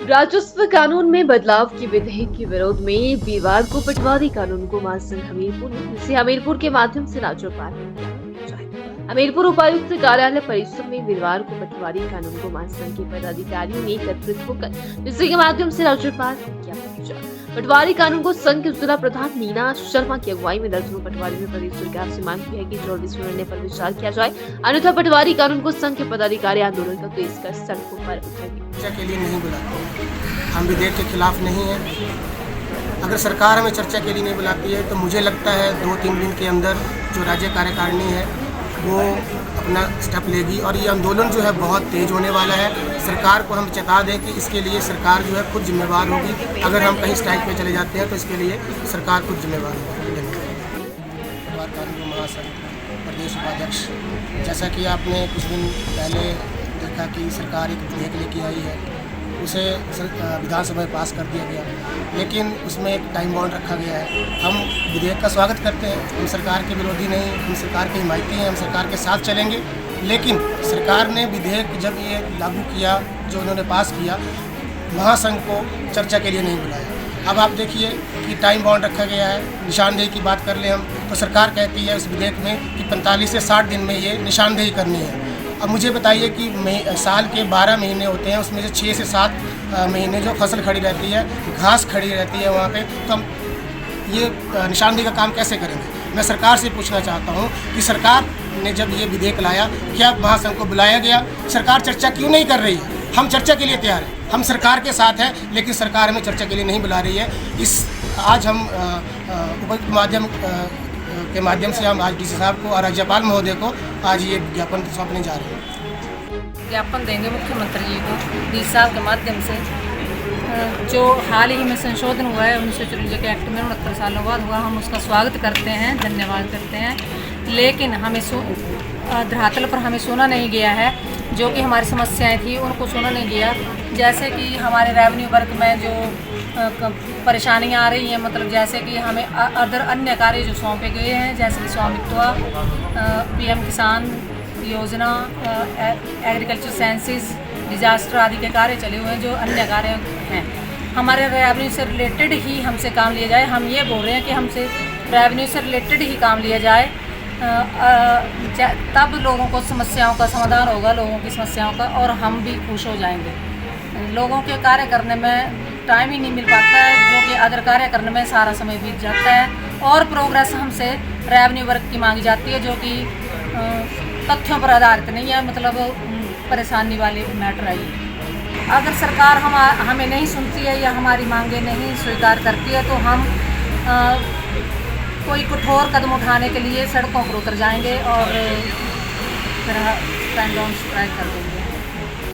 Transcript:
राजस्व कानून में बदलाव के विधेयक के विरोध में वीरवार को पटवारी कानून को महासंघ हमीरपुर ने जिसे हमीरपुर के माध्यम से राज्यपाल हमीरपुर उपायुक्त कार्यालय परिसर में वीरवार को पटवारी कानून को महासंघ के पदाधिकारियों ने एकत्रित होकर जिसके माध्यम से राज्यपाल को ज्ञापन भेजा। पटवारी कानून को संघ के जिला प्रधान नीना शर्मा की अगुवाई में दर्जनों पटवारी ने प्रदेश सरकार से मांग की है कि जल्दी से निर्णय पर विचार किया जाए, अन्यथा पटवारी कानून को संघ के पदाधिकारी आंदोलन का पेश कर सड़कों पर उतरेंगे। चर्चा के लिए नहीं बुलाते, हम विधेयक के खिलाफ नहीं हैं। अगर सरकार हमें चर्चा के लिए नहीं बुलाती है तो मुझे लगता है 2-3 दिन के अंदर जो राज्य कार्यकारिणी है वो अपना स्टेप लेगी और ये आंदोलन जो है बहुत तेज़ होने वाला है। सरकार को हम चेता दें कि इसके लिए सरकार जो है खुद जिम्मेवार होगी। अगर हम कहीं स्ट्राइक पे चले जाते हैं तो इसके लिए सरकार खुद जिम्मेवार होगी। पटवार कानून महासंघ प्रदेश उपाध्यक्ष, जैसा कि आपने कुछ दिन पहले देखा कि सरकार एक विधेयक लेके आई है, उसे विधानसभा में पास कर दिया गया, लेकिन उसमें एक टाइम बाउंड रखा गया है। हम विधेयक का स्वागत करते हैं, हम सरकार के विरोधी नहीं, हम सरकार के हिमायती हैं, हम सरकार के साथ चलेंगे। लेकिन सरकार ने विधेयक जब ये लागू किया, जो उन्होंने पास किया, महासंघ को चर्चा के लिए नहीं बुलाया। अब आप देखिए कि टाइम बाउंड रखा गया है। निशानदेही की बात कर लें हम तो सरकार कहती है उस विधेयक में कि 45 से 60 दिन में ये निशानदेही करनी है। अब मुझे बताइए कि साल के 12 महीने होते हैं, उसमें से 6 से 7 महीने जो फसल खड़ी रहती है, घास खड़ी रहती है वहाँ पे, तो हम ये निशानदेही का काम कैसे करेंगे? मैं सरकार से पूछना चाहता हूँ कि सरकार ने जब ये विधेयक लाया, क्या महासंघ को बुलाया गया? सरकार चर्चा क्यों नहीं कर रही है? हम चर्चा के लिए तैयार हैं, हम सरकार के साथ हैं, लेकिन सरकार हमें चर्चा के लिए नहीं बुला रही है। आज हम उपायुक्त के माध्यम से हम आज डीसी साहब को और राज्यपाल महोदय को आज ये ज्ञापन सौंपने जा रहे हैं। ज्ञापन देंगे मुख्यमंत्री जी को डीसी साहब के माध्यम से। जो हाल ही में संशोधन हुआ है 1954 के एक्ट में 69 सालों बाद हुआ, हम उसका स्वागत करते हैं, धन्यवाद करते हैं। लेकिन हमें धरातल पर हमें सुना नहीं गया है, जो कि हमारी समस्याएं थी उनको सुना नहीं गया। जैसे कि हमारे रेवेन्यू वर्क में जो परेशानियां आ रही हैं, मतलब जैसे कि हमें अदर अन्य कार्य जो सौंपे गए हैं, जैसे कि स्वामित्व, पीएम किसान योजना, एग्रीकल्चर साइंसेज, डिजास्टर आदि के कार्य चले हुए हैं, जो अन्य कार्य हैं। हमारे रेवेन्यू से रिलेटेड ही हमसे काम लिया जाए। हम ये बोल रहे हैं कि हमसे रेवेन्यू से रिलेटेड ही काम लिया जाए, तब लोगों को समस्याओं का समाधान होगा, लोगों की समस्याओं का, और हम भी खुश हो जाएंगे। लोगों के कार्य करने में टाइम ही नहीं मिल पाता है, जो कि अदर कार्य करने में सारा समय बीत जाता है, और प्रोग्रेस हमसे रेवेन्यू वर्क की मांगी जाती है, जो कि तथ्यों पर आधारित नहीं है, मतलब परेशानी वाली मैटर है ये। अगर सरकार हमें नहीं सुनती है या हमारी मांगे नहीं स्वीकार करती है, तो हम कोई कठोर कदम उठाने के लिए सड़कों पर उतर जाएंगे और फिर स्टैंड डाउन स्ट्राइक कर देंगे।